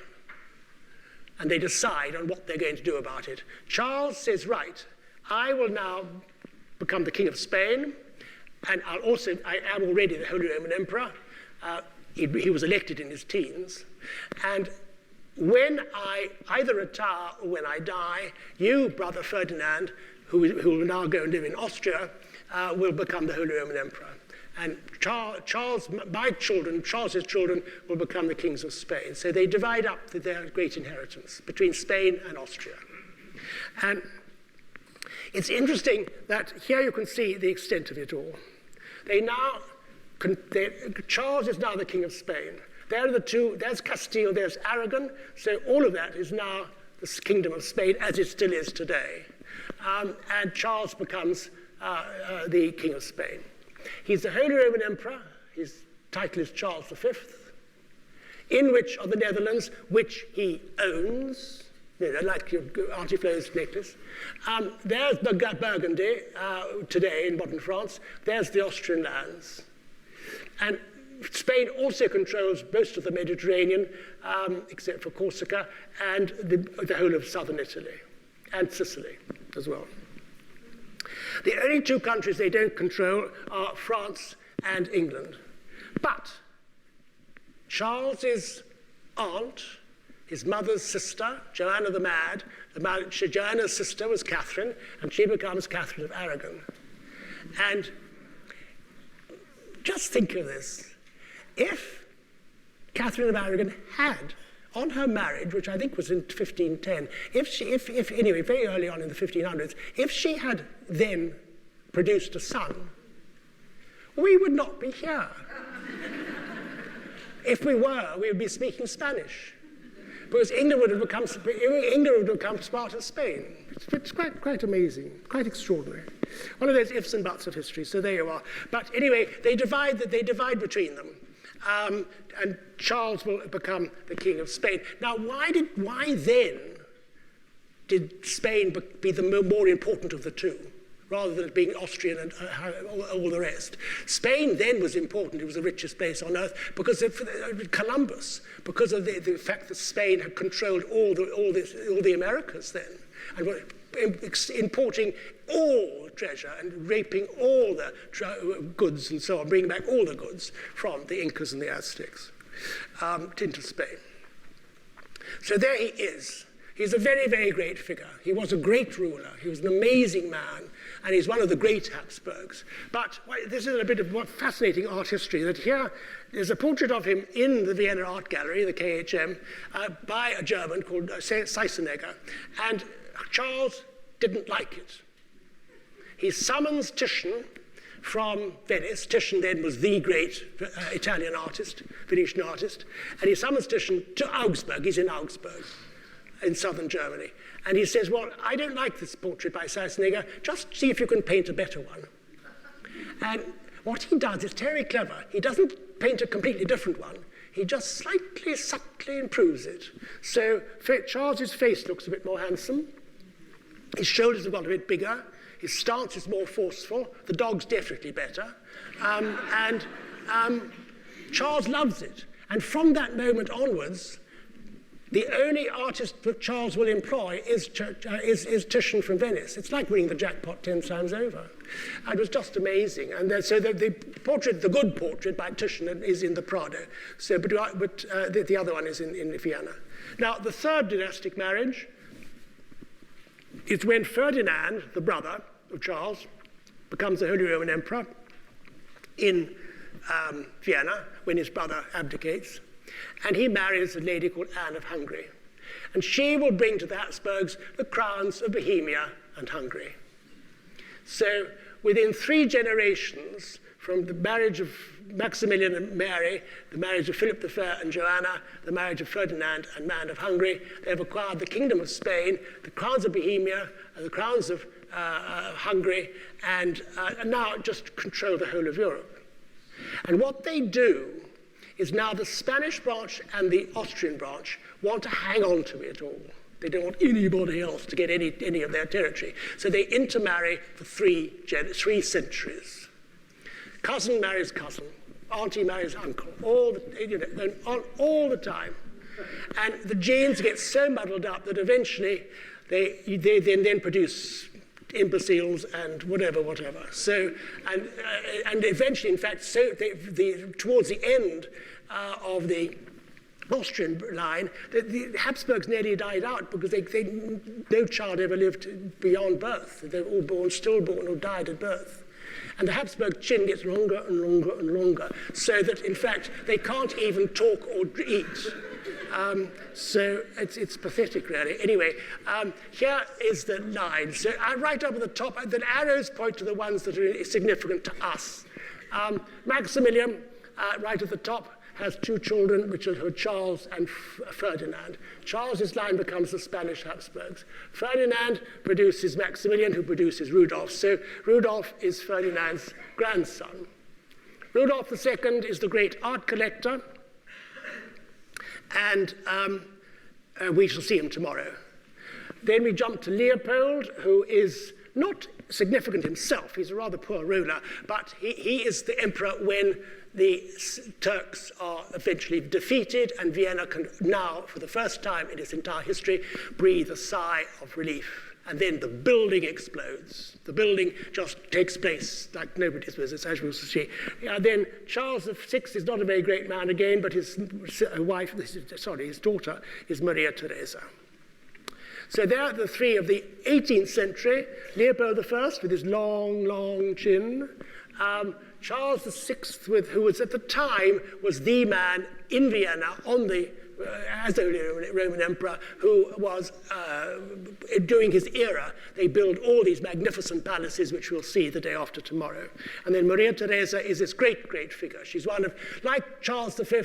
[SPEAKER 2] And they decide on what they're going to do about it. Charles says, right, I will now become the King of Spain, and I am already the Holy Roman Emperor. He was elected in his teens. And when I either retire or when I die, you, brother Ferdinand, who will now go and live in Austria, will become the Holy Roman Emperor. And Charles's children will become the kings of Spain. So they divide up their great inheritance between Spain and Austria. And it's interesting that here you can see the extent of it all. Charles is now the king of Spain. There are the two, there's Castile, there's Aragon. So all of that is now the kingdom of Spain as it still is today. And Charles becomes the king of Spain. He's the Holy Roman Emperor. His title is Charles V, in which are the Netherlands, which he owns, like your Auntie Flo's necklace. There's Burgundy today in modern France. There's the Austrian lands. And Spain also controls most of the Mediterranean, except for Corsica, and the whole of southern Italy, and Sicily as well. The only two countries they don't control are France and England. But Charles's aunt, his mother's sister, Joanna the Mad, Joanna's sister was Catherine, and she becomes Catherine of Aragon. And just think of this. If Catherine of Aragon had, on her marriage, which I think was in 1510, anyway, very early on in the 1500s, if she had then produced a son, we would not be here. If we were, we would be speaking Spanish, because England would have become part of Spain. It's quite amazing, quite extraordinary. One of those ifs and buts of history. So there you are. But anyway, they divide between them. And Charles will become the king of Spain. Now, why then did Spain be the more important of the two, rather than it being Austrian and all the rest? Spain then was important. It was the richest place on earth because of Columbus, because of the fact that Spain had controlled all the Americas then, and were importing all treasure and raping all the goods and so on, bringing back all the goods from the Incas and the Aztecs into Spain. So there he is. He's a very, very great figure. He was a great ruler. He was an amazing man, and he's one of the great Habsburgs. But this is a bit of fascinating art history, that here there's a portrait of him in the Vienna Art Gallery, the KHM, by a German called Seisenegger. And Charles didn't like it. He summons Titian from Venice. Titian then was the great Italian artist, Venetian artist. And he summons Titian to Augsburg. He's in Augsburg, in southern Germany. And he says, well, I don't like this portrait by Seisenegger. Just see if you can paint a better one. And what he does is very clever. He doesn't paint a completely different one. he just slightly, subtly improves it. So Charles's face looks a bit more handsome. His shoulders have got a bit bigger. His stance is more forceful. The dog's definitely better. Charles loves it. And from that moment onwards, the only artist that Charles will employ is Titian from Venice. It's like winning the jackpot 10 times over. It was just amazing. And so the portrait, the good portrait by Titian, is in the Prado. So, but the other one is in Vienna. Now, the third dynastic marriage is when Ferdinand, the brother of Charles, becomes the Holy Roman Emperor in Vienna, when his brother abdicates. And he marries a lady called Anne of Hungary. And she will bring to the Habsburgs the crowns of Bohemia and Hungary. So within 3 generations, from the marriage of Maximilian and Mary, the marriage of Philip II and Joanna, the marriage of Ferdinand and Anne of Hungary, they have acquired the kingdom of Spain, the crowns of Bohemia, and the crowns of Hungary, and now just control the whole of Europe. And what they do is now the Spanish branch and the Austrian branch want to hang on to it all. They don't want anybody else to get any of their territory. So they intermarry for 3 centuries. Cousin marries cousin, auntie marries uncle, all the time. And the genes get so muddled up that eventually they then produce imbeciles and whatever. So, and eventually, in fact, towards the end of the Austrian line, the Habsburgs nearly died out because no child ever lived beyond birth. They were all stillborn or died at birth. And the Habsburg chin gets longer and longer and longer, so that, in fact, they can't even talk or eat. So it's pathetic, really. Anyway, here is the line. So right up at the top, the arrows point to the ones that are significant to us. Maximilian, right at the top, has 2 children, which are Charles and Ferdinand. Charles's line becomes the Spanish Habsburgs. Ferdinand produces Maximilian, who produces Rudolf. So Rudolf is Ferdinand's grandson. Rudolf II is the great art collector, and we shall see him tomorrow. Then we jump to Leopold, who is not significant himself. He's a rather poor ruler, but he is the emperor when the Turks are eventually defeated, and Vienna can now, for the first time in its entire history, breathe a sigh of relief. And then the building explodes. The building just takes place like nobody's business, as we'll see. Then Charles VI is not a very great man again, but his daughter is Maria Theresa. So there are the 3 of the 18th century. Leopold I with his long, long chin. Charles VI, who was at the time was the man in Vienna as the Roman emperor, who was, during his era, they built all these magnificent palaces, which we'll see the day after tomorrow. And then Maria Theresa is this great, great figure. She's one of, like Charles V,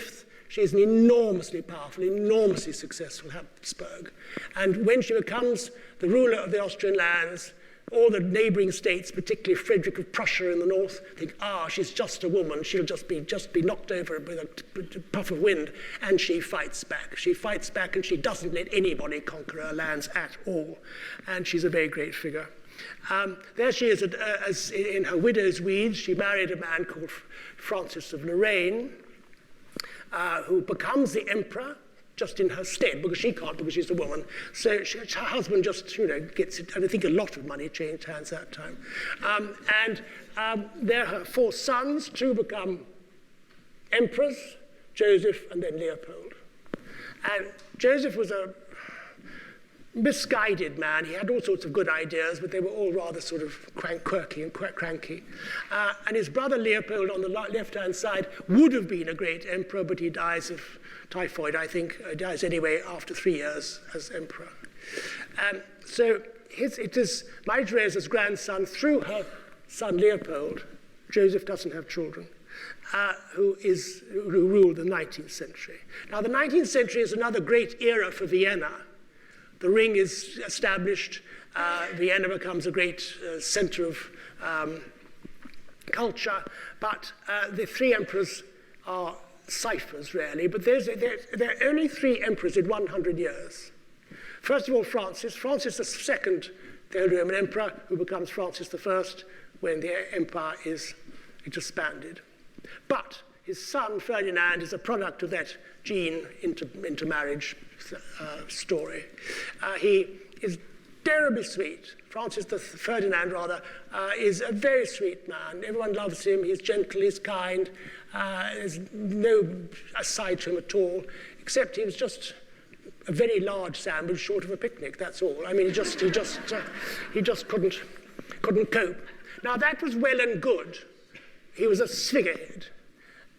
[SPEAKER 2] she's an enormously powerful, enormously successful Habsburg. And when she becomes the ruler of the Austrian lands, all the neighboring states, particularly Frederick of Prussia in the north, think, she's just a woman. She'll just be knocked over with a puff of wind. And she fights back. She fights back, and she doesn't let anybody conquer her lands at all. And she's a very great figure. There she is as in her widow's weeds. She married a man called Francis of Lorraine, who becomes the emperor just in her stead, because she can't, because she's a woman. So her husband just, gets it. I think a lot of money changed hands that time. There are her 4 sons. 2 become emperors, Joseph and then Leopold. And Joseph was a misguided man. He had all sorts of good ideas, but they were all rather sort of quirky and cranky. And his brother Leopold on the left-hand side would have been a great emperor, but he dies of typhoid, I think. Dies anyway after 3 years as emperor. So it is Maria Theresa's grandson, through her son Leopold. Joseph doesn't have children. Who ruled the 19th century. Now, the 19th century is another great era for Vienna. The ring is established. Vienna becomes a great center of culture. But the 3 emperors are ciphers, really, but there are only 3 emperors in 100 years. First of all, Francis II, the Holy Roman Emperor, who becomes Francis I when the empire is expanded. But his son, Ferdinand, is a product of that gene intermarriage story. He is terribly sweet. Ferdinand is a very sweet man. Everyone loves him. He's gentle, he's kind. There's no aside to him at all, except he was just a very large sandwich short of a picnic, that's all. I mean, he just couldn't cope. Now, that was well and good. He was a figurehead.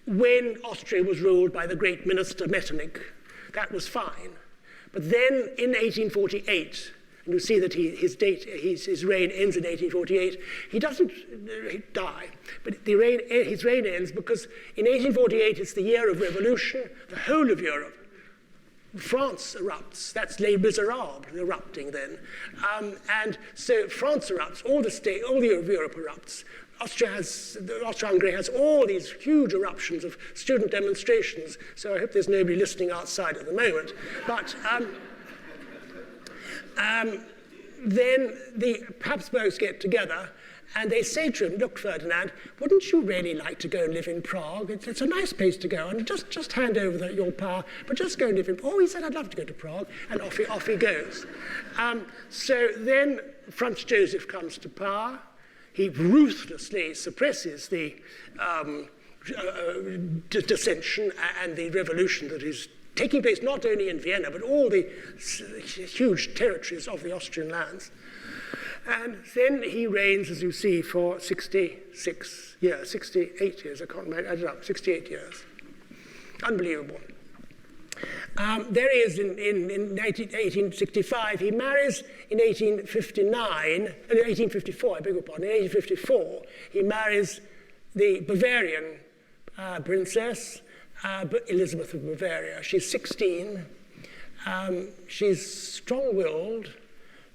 [SPEAKER 2] When Austria was ruled by the great minister Metternich, that was fine. But then in 1848, and you see that his reign ends in 1848, he doesn't die, but his reign ends because in 1848 it's the year of revolution, the whole of Europe. France erupts. That's Les Miserables erupting then. And so France erupts, all of Europe erupts. Austria-Hungary has all these huge eruptions of student demonstrations, so I hope there's nobody listening outside at the moment. But then the Habsburgs get together and they say to him, look, Ferdinand, wouldn't you really like to go and live in Prague? It's a nice place to go, and just hand over your power, but just go and live in Prague. Oh, he said, I'd love to go to Prague, and off he goes. So then Franz Joseph comes to power. He ruthlessly suppresses the dissension and the revolution that is taking place not only in Vienna, but all the huge territories of the Austrian lands. And then he reigns, as you see, for 68 years, I can't remember, I added up, 68 years. Unbelievable. There he is in 1865. He marries in 1854, I beg your pardon. In 1854, he marries the Bavarian princess, Elizabeth of Bavaria. She's 16. She's strong-willed.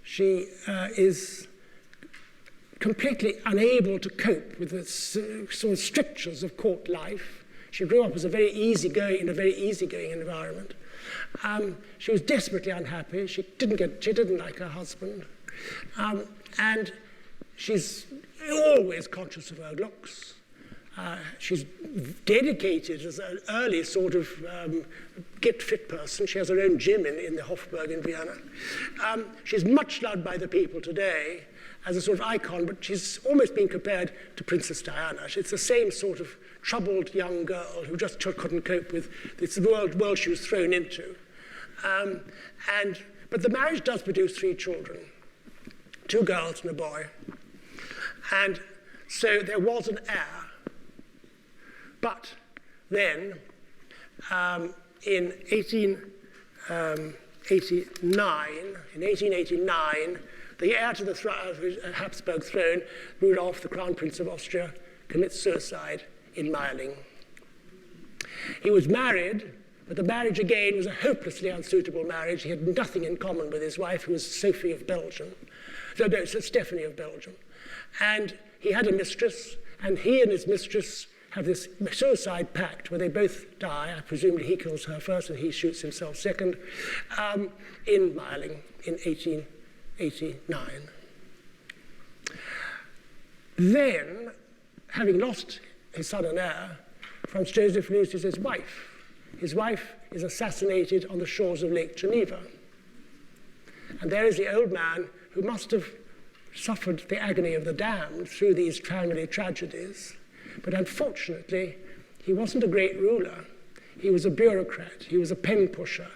[SPEAKER 2] She is completely unable to cope with the sort of strictures of court life. She grew up as in a very easygoing environment. She was desperately unhappy. She didn't like her husband, and she's always conscious of her looks. She's dedicated as an early sort of get-fit person. She has her own gym in the Hofburg in Vienna. She's much loved by the people today as a sort of icon, but she's almost been compared to Princess Diana. It's the same sort of troubled young girl who just couldn't cope with this world she was thrown into. But the marriage does produce 3 children, 2 girls and a boy. And so there was an heir. But then, in 1889, the heir to the Habsburg throne, Rudolf, the Crown Prince of Austria, commits suicide in Meiling. He was married, but the marriage again was a hopelessly unsuitable marriage. He had nothing in common with his wife, who was Stephanie of Belgium. And he had a mistress, and he and his mistress have this suicide pact where they both die. Presumably he kills her first and he shoots himself second, in Meiling in 1889. Then, having lost his son and heir, Franz Joseph loses his wife. His wife is assassinated on the shores of Lake Geneva. And there is the old man who must have suffered the agony of the damned through these family tragedies. But unfortunately, he wasn't a great ruler. He was a bureaucrat. He was a pen pusher.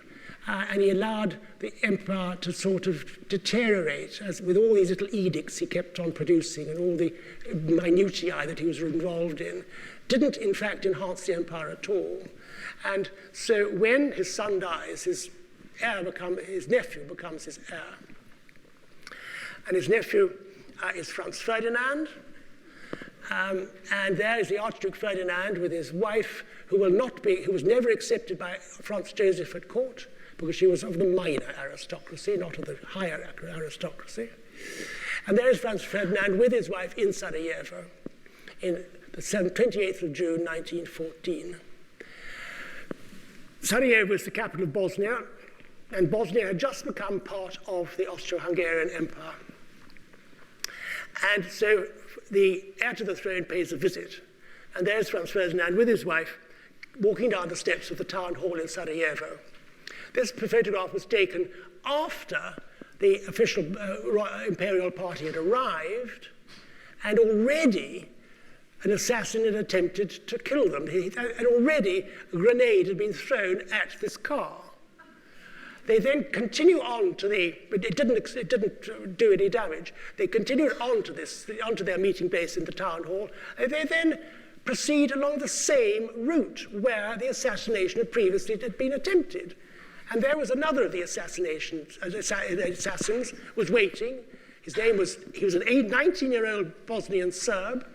[SPEAKER 2] And he allowed the empire to sort of deteriorate with all these little edicts he kept on producing and all the minutiae that he was involved in. Didn't, in fact, enhance the empire at all. And so when his son dies, his nephew becomes his heir. And his nephew is Franz Ferdinand. And there is the Archduke Ferdinand with his wife, who was never accepted by Franz Joseph at court, because she was of the minor aristocracy, not of the higher aristocracy. And there is Franz Ferdinand with his wife in Sarajevo in the 28th of June, 1914. Sarajevo is the capital of Bosnia, and Bosnia had just become part of the Austro-Hungarian Empire. And so the heir to the throne pays a visit, and there's Franz Ferdinand with his wife walking down the steps of the town hall in Sarajevo. This photograph was taken after the official imperial party had arrived, and already an assassin had attempted to kill them. And already a grenade had been thrown at this car. They then continue on to but it didn't do any damage. They continued onto their meeting place in the town hall. And they then proceed along the same route where the assassination had previously been attempted. And there was another of the assassins was waiting. He was an 19-year-old Bosnian Serb.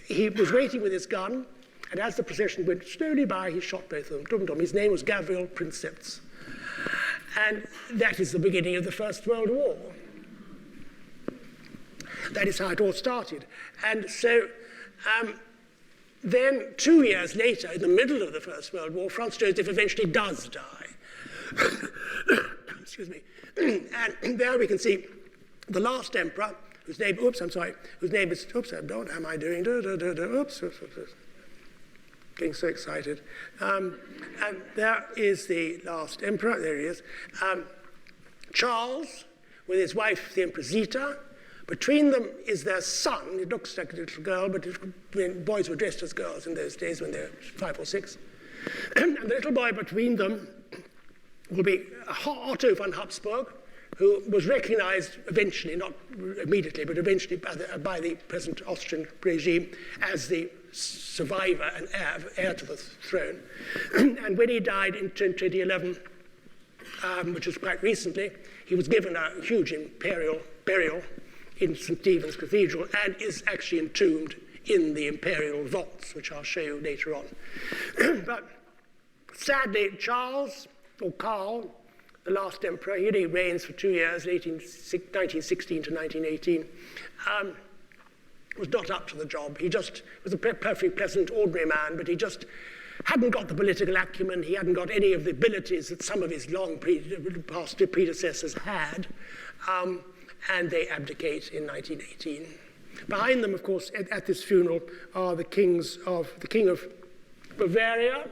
[SPEAKER 2] He was waiting with his gun, and as the procession went slowly by, he shot both of them. Dum-dum. His name was Gavril Princips. And that is the beginning of the First World War. That is how it all started. And so then 2 years later, in the middle of the First World War, Franz Joseph eventually does die. Excuse me. And there we can see the last emperor, whose name is, what am I doing? Oops. Getting so excited. And there is the last emperor, there he is. Charles, with his wife, the Empress Zita. Between them is their son. It looks like a little girl, but boys were dressed as girls in those days when they were 5 or 6. And the little boy between them will be Otto von Habsburg, who was recognized eventually, not immediately, but eventually by the present Austrian regime as the survivor and heir to the throne. And when he died in 2011, which was quite recently, he was given a huge imperial burial in St Stephen's Cathedral and is actually entombed in the imperial vaults, which I'll show you later on. But sadly, Charles, or Karl, the last emperor, he only reigns for 2 years, 1916 to 1918, was not up to the job. He just was a perfectly pleasant, ordinary man, but he just hadn't got the political acumen, he hadn't got any of the abilities that some of his past predecessors had, and they abdicate in 1918. Behind them, of course, at this funeral are the king of Bavaria,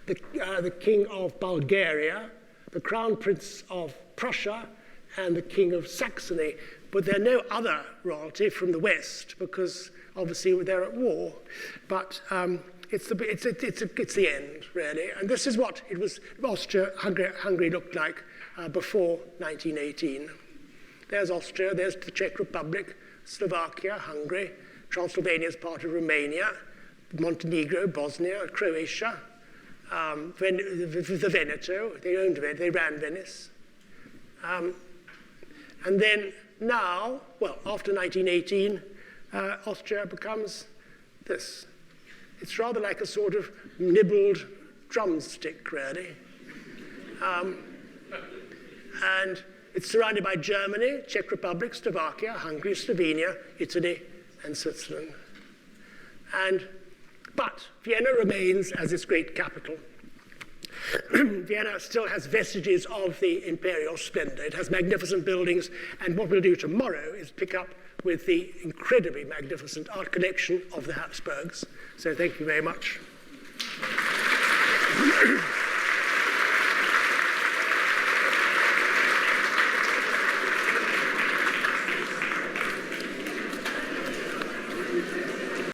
[SPEAKER 2] the king of Bulgaria, the crown prince of Prussia, and the king of Saxony. But there are no other royalty from the West because obviously they're at war. But it's the end, really. And this is what Austria-Hungary looked like before 1918. There's Austria, there's the Czech Republic, Slovakia, Hungary, Transylvania is part of Romania, Montenegro, Bosnia, Croatia, the Veneto, they ran Venice. And then now, well, after 1918, Austria becomes this. It's rather like a sort of nibbled drumstick, really. And it's surrounded by Germany, Czech Republic, Slovakia, Hungary, Slovenia, Italy, and Switzerland. But Vienna remains as its great capital. Vienna still has vestiges of the imperial splendor. It has magnificent buildings, and what we'll do tomorrow is pick up with the incredibly magnificent art collection of the Habsburgs. So thank you very much.